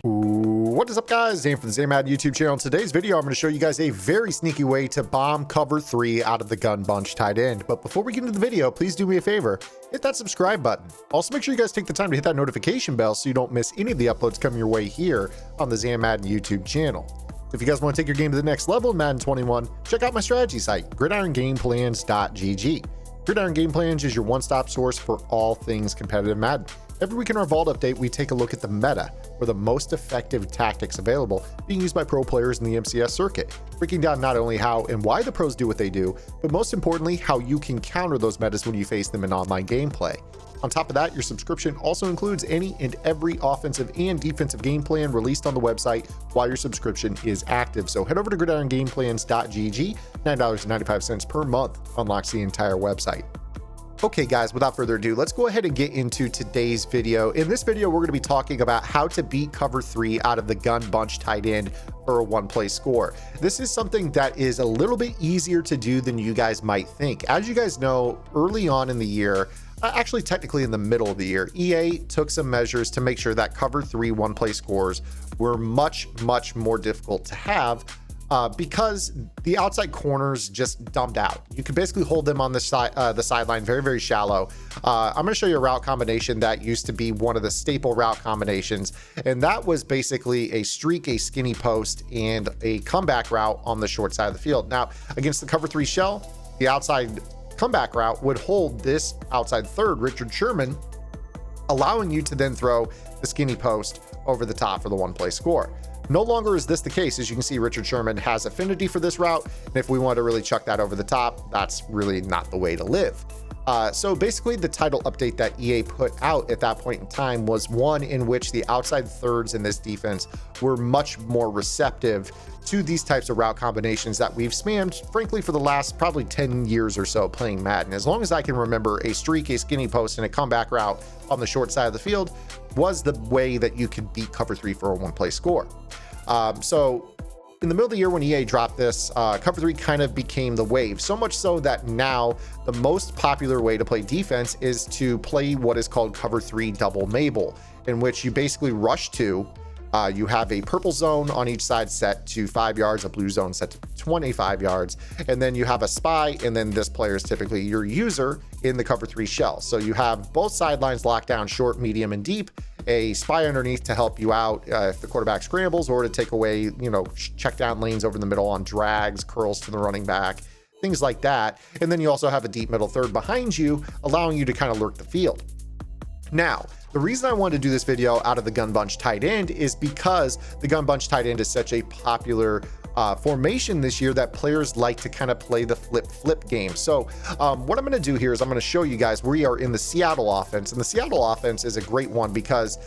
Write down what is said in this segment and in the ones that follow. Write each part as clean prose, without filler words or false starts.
What is up, guys? Zane from the Madden YouTube channel. In today's video, I'm going to show you guys a very sneaky way to bomb cover 3 out of the gun bunch tight end. But before we get into the video, please do me a favor, hit that subscribe button. Also, make sure you guys take the time to hit that notification bell so you don't miss any of the uploads coming your way here on the Zane Madden YouTube channel. If you guys want to take your game to the next level in Madden 21, check out my strategy site, gridirongameplans.gg. Gridiron Game Plans is your one-stop source for all things competitive Madden. Every week in our Vault update, we take a look at the meta, or the most effective tactics available being used by pro players in the MCS circuit, breaking down not only how and why the pros do what they do, but most importantly, how you can counter those metas when you face them in online gameplay. On top of that, your subscription also includes any and every offensive and defensive game plan released on the website while your subscription is active. So head over to gridirongameplans.gg, $9.95 per month unlocks the entire website. Okay guys, without further ado, let's go ahead and get into today's video. In this video, we're going to be talking about how to beat cover 3 out of the gun bunch tight end for a one-play score. This is something that is a little bit easier to do than you guys might think. As you guys know, early on in the year, actually technically in the middle of the year, EA took some measures to make sure that cover 3 one-play scores were much more difficult to have. Because the outside corners just dumbed out. You could basically hold them on the sideline very shallow. I'm going to show you a route combination that used to be one of the staple route combinations, and that was basically a streak, a skinny post, and a comeback route on the short side of the field. Now, against the cover 3 shell, the outside comeback route would hold this outside third, Richard Sherman, allowing you to then throw the skinny post over the top for the one-play score. No longer is this the case. As you can see, Richard Sherman has affinity for this route, and if we want to really chuck that over the top, that's really not the way to live. So basically, the title update that EA put out at that point in time was one in which the outside thirds in this defense were much more receptive to these types of route combinations that we've spammed, frankly, for the last probably 10 years or so playing Madden. As long as I can remember, a streak, a skinny post, and a comeback route on the short side of the field was the way that you could beat cover 3 for a one-play score. So in the middle of the year when EA dropped this, cover 3 kind of became the wave, so much so that now the most popular way to play defense is to play what is called cover 3 double Mabel, in which you basically rush 2. You have a purple zone on each side set to 5 yards, a blue zone set to 25 yards, and then you have a spy, and then this player is typically your user in the cover 3 shell. So you have both sidelines locked down, short, medium, and deep, a spy underneath to help you out if the quarterback scrambles, or to take away, check down lanes over the middle on drags, curls to the running back, things like that. And then you also have a deep middle third behind you, allowing you to kind of lurk the field. Now, the reason I wanted to do this video out of the gun bunch tight end is because the gun bunch tight end is such a popular formation this year that players like to kind of play the flip game. So what I'm going to do here is I'm going to show you guys we are in the Seattle offense, and the Seattle offense is a great one because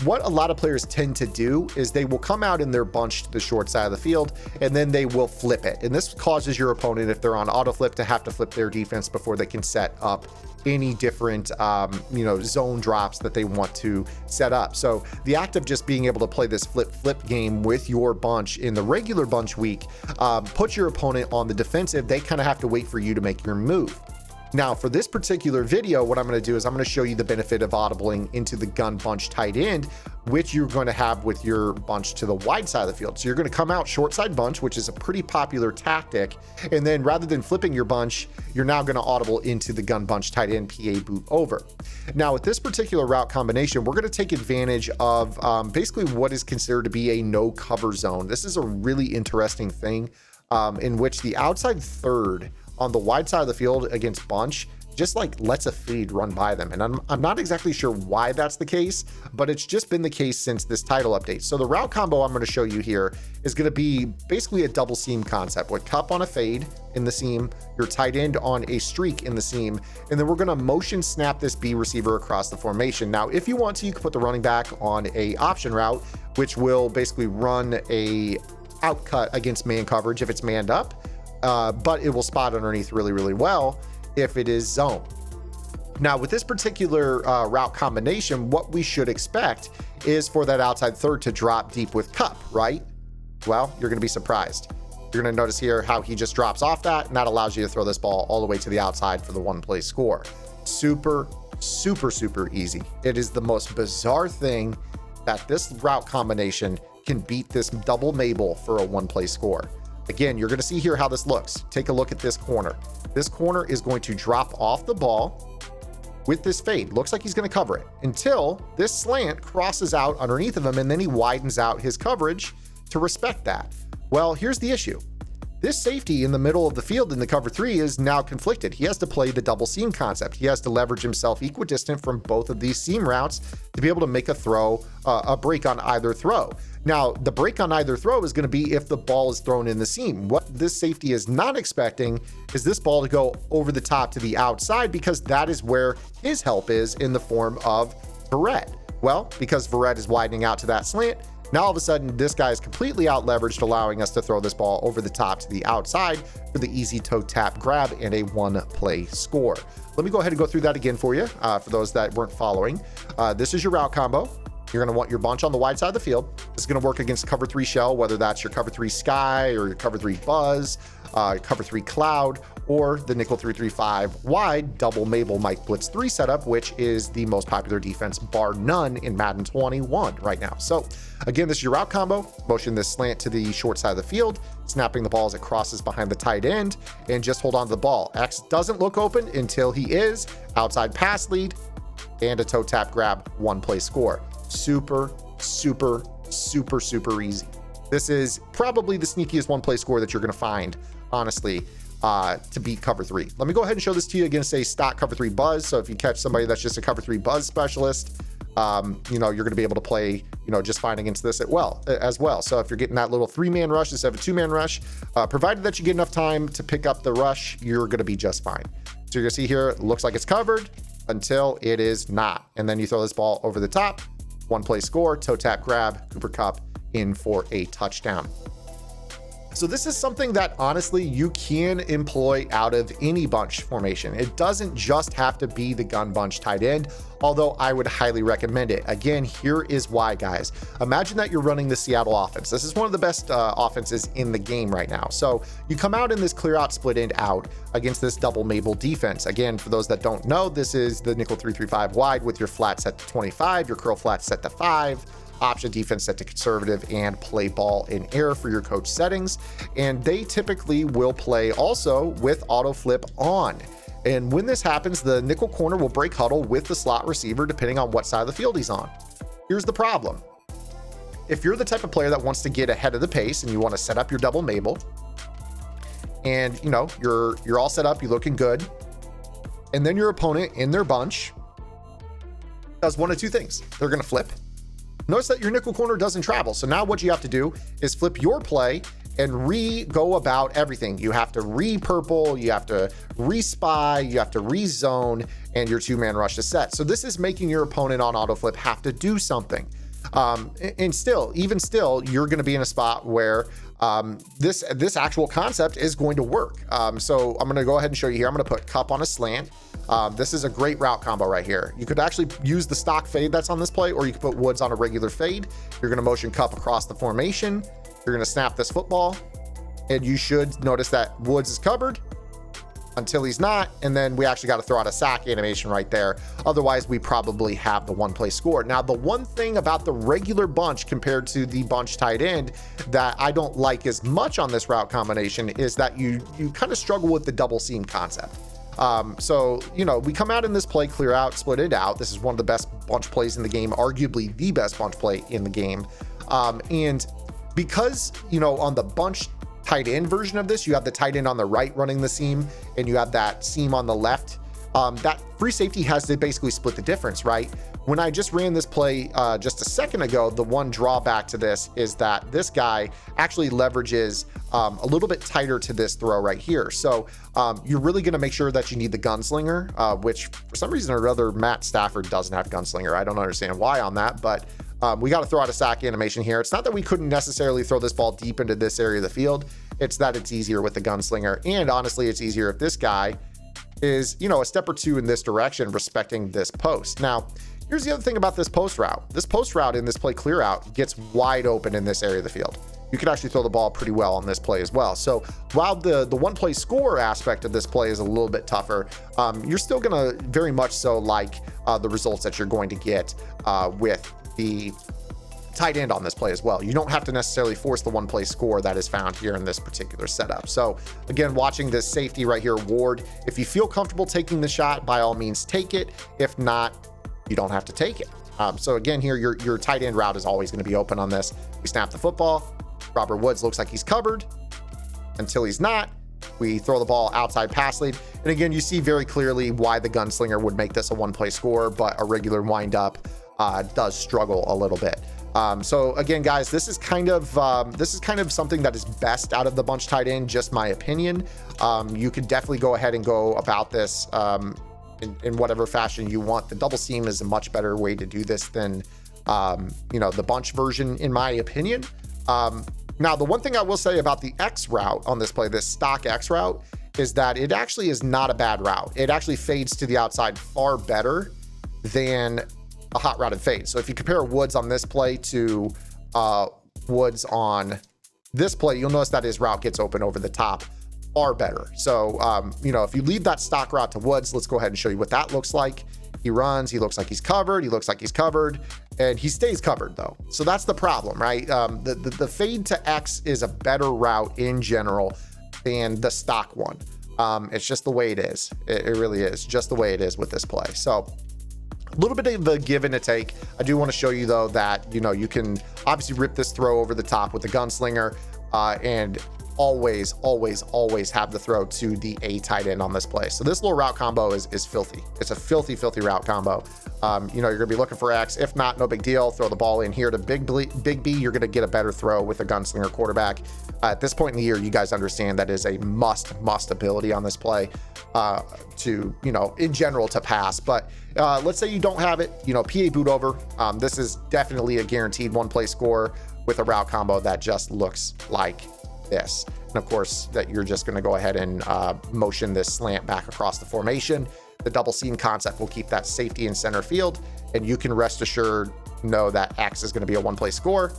what a lot of players tend to do is they will come out in their bunch to the short side of the field, and then they will flip it. And this causes your opponent, if they're on auto flip, to have to flip their defense before they can set up any different zone drops that they want to set up. So the act of just being able to play this flip game with your bunch in the regular bunch week puts your opponent on the defensive. They kind of have to wait for you to make your move. Now, for this particular video, what I'm going to do is I'm going to show you the benefit of audibling into the gun bunch tight end, which you're going to have with your bunch to the wide side of the field. So you're going to come out short side bunch, which is a pretty popular tactic. And then rather than flipping your bunch, you're now going to audible into the gun bunch tight end PA boot over. Now, with this particular route combination, we're going to take advantage of basically what is considered to be a no cover zone. This is a really interesting thing in which the outside third on the wide side of the field against bunch just like lets a feed run by them. And I'm not exactly sure why that's the case, but it's just been the case since this title update. So the route combo I'm going to show you here is going to be basically a double seam concept with cup on a fade in the seam, your tight end on a streak in the seam, and then we're going to motion snap this B receiver across the formation. Now, if you want to, you can put the running back on a option route, which will basically run a outcut against man coverage if it's manned up. But it will spot underneath really well if it is zone. Now, with this particular route combination, what we should expect is for that outside third to drop deep with cup, right? Well, you're going to be surprised. You're going to notice here how he just drops off that, and that allows you to throw this ball all the way to the outside for the one-play score. Super, super, super easy. It is the most bizarre thing that this route combination can beat this double Mabel for a one-play score. Again, you're going to see here how this looks. Take a look at this corner. This corner is going to drop off the ball with this fade. Looks like he's going to cover it until this slant crosses out underneath of him, and then he widens out his coverage to respect that. Well, here's the issue. This safety in the middle of the field in the cover three is now conflicted. He has to play the double seam concept. He has to leverage himself equidistant from both of these seam routes to be able to make a throw, a break on either throw. Now, the break on either throw is going to be if the ball is thrown in the seam. What this safety is not expecting is this ball to go over the top to the outside, because that is where his help is in the form of Verrett. Well, because Verrett is widening out to that slant, now all of a sudden this guy is completely out leveraged, allowing us to throw this ball over the top to the outside for the easy toe tap grab and a one play score. Let me go ahead and go through that again for you, for those that weren't following. This is your route combo. You're going to want your bunch on the wide side of the field. This is going to work against cover three shell, whether that's your cover three sky or your cover three buzz, cover three cloud, or the nickel 3-3-5 wide double Mabel Mike Blitz 3 setup, which is the most popular defense bar none in Madden 21 right now. So again, this is your route combo. Motion this slant to the short side of the field, snapping the ball as it crosses behind the tight end, and just hold on to the ball. X doesn't look open until he is. Outside pass lead and a toe tap grab, one play score. Super, super, super, super easy. This is probably the sneakiest one play score that you're going to find, honestly, to beat cover three. Let me go ahead and show this to you against a stock cover three buzz. So if you catch somebody that's just a cover three buzz specialist, you're going to be able to play, just fine against this as well. So if you're getting that little 3-man rush instead of a 2-man rush, provided that you get enough time to pick up the rush, you're going to be just fine. So you're going to see here, it looks like it's covered until it is not. And then you throw this ball over the top, one play score, toe tap grab, Cooper Kupp in for a touchdown. So this is something that honestly you can employ out of any bunch formation. It doesn't just have to be the gun bunch tight end, although I would highly recommend it. Again, here is why, guys. Imagine that you're running the Seattle offense. This is one of the best offenses in the game right now. So you come out in this clear out split end out against this double Mabel defense. Again, for those that don't know, this is the nickel 3-3-5 wide with your flat set to 25, your curl flat set to 5, option defense set to conservative, and play ball in air for your coach settings. And they typically will play also with auto flip on. And when this happens, the nickel corner will break huddle with the slot receiver depending on what side of the field he's on. Here's the problem. If you're the type of player that wants to get ahead of the pace and you want to set up your double Mabel, and you're all set up, you're looking good, and then your opponent in their bunch does one of two things. They're going to flip. Notice that your nickel corner doesn't travel. So now what you have to do is flip your play and go about everything. You have to re-purple, you have to re-spy, you have to re-zone, and your 2-man rush is set. So this is making your opponent on auto flip have to do something. And still, you're going to be in a spot where this actual concept is going to work. So I'm going to go ahead and show you here. I'm going to put Kupp on a slant. This is a great route combo right here. You could actually use the stock fade that's on this play, or you could put Woods on a regular fade. You're going to motion Kupp across the formation. You're going to snap this football, and you should notice that Woods is covered until he's not, and then we actually got to throw out a sack animation right there. Otherwise, we probably have the one play score. Now, the one thing about the regular bunch compared to the bunch tight end that I don't like as much on this route combination is that you kind of struggle with the double seam concept. So, we come out in this play, clear out, split it out. This is one of the best bunch plays in the game, arguably the best bunch play in the game. And because, on the bunch tight end version of this, you have the tight end on the right running the seam, and you have that seam on the left. That free safety has to basically split the difference, right? When I just ran this play just a second ago, the one drawback to this is that this guy actually leverages a little bit tighter to this throw right here. So you're really going to make sure that you need the gunslinger, which for some reason or other, Matt Stafford doesn't have gunslinger. I don't understand why on that, but we got to throw out a sack animation here. It's not that we couldn't necessarily throw this ball deep into this area of the field. It's that it's easier with the gunslinger. And honestly, it's easier if this guy is, a step or two in this direction, respecting this post. Now, here's the other thing about this post route. This post route in this play clear out gets wide open in this area of the field. you can actually throw the ball pretty well on this play as well. So while the one play score aspect of this play is a little bit tougher, you're still going to very much so like the results that you're going to get with the tight end on this play as well. You don't have to necessarily force the one play score that is found here in this particular setup. So again, watching this safety right here, Ward, if you feel comfortable taking the shot, by all means take it. If not, you don't have to take it. So again, here your tight end route is always going to be open on this. We snap the football. Robert Woods looks like he's covered until he's not. We throw the ball outside pass lead. And again, you see very clearly why the gunslinger would make this a one play score, but a regular windup does struggle a little bit. So again, guys, this is kind of something that is best out of the bunch tight end, just my opinion. You could definitely go ahead and go about this in whatever fashion you want. The double seam is a much better way to do this than the bunch version, in my opinion. Now, the one thing I will say about the X route on this play, this stock X route, is that it actually is not a bad route. It actually fades to the outside far better than a hot routed fade. So if you compare Woods on this play to Woods on this play, you'll notice that his route gets open over the top far better. So, if you leave that stock route to Woods, let's go ahead and show you what that looks like. He runs, he looks like he's covered, and he stays covered though. So that's the problem, right? The fade to X is a better route in general than the stock one. It's just the way it is. It really is just the way it is with this play. So a little bit of a give and a take. I do want to show you though that, you can obviously rip this throw over the top with the gunslinger, and always have the throw to the A tight end on this play. So this little route combo is filthy. It's a filthy route combo. You're gonna be looking for X. If not, no big deal. Throw the ball in here to Big B. You're gonna get a better throw with a gunslinger quarterback. At this point in the year, you guys understand that is a must ability on this play to, in general to pass. But let's say you don't have it, PA boot over. This is definitely a guaranteed one play score with a route combo that just looks like this. And of course, that you're just going to go ahead and motion this slant back across the formation. The double seam concept will keep that safety in center field, and you can rest assured know that X is going to be a one play score.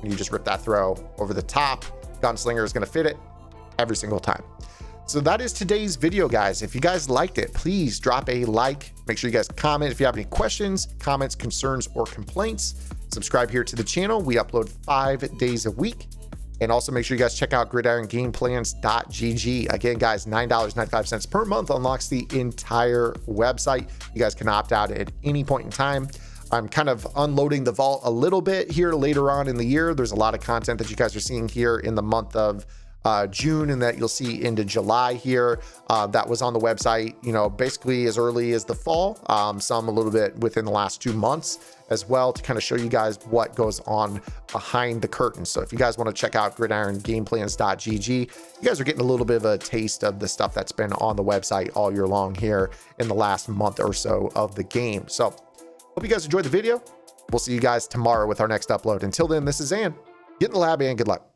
And you just rip that throw over the top. Gunslinger is going to fit it every single time. So that is today's video, guys. If you guys liked it, please drop a like. Make sure you guys comment if you have any questions, comments, concerns, or complaints. Subscribe here to the channel. We upload 5 days a week. And also make sure you guys check out gridirongameplans.gg. Again, guys, $9.95 per month unlocks the entire website. You guys can opt out at any point in time. I'm kind of unloading the vault a little bit here later on in the year. There's a lot of content that you guys are seeing here in the month of June, and that you'll see into July here. That was on the website, basically as early as the fall, some a little bit within the last 2 months as well, to kind of show you guys what goes on behind the curtain. So if you guys want to check out gridirongameplans.gg, you guys are getting a little bit of a taste of the stuff that's been on the website all year long here in the last month or so of the game. So hope you guys enjoyed the video. We'll see you guys tomorrow with our next upload. Until then, this is Zan. Get in the lab and good luck.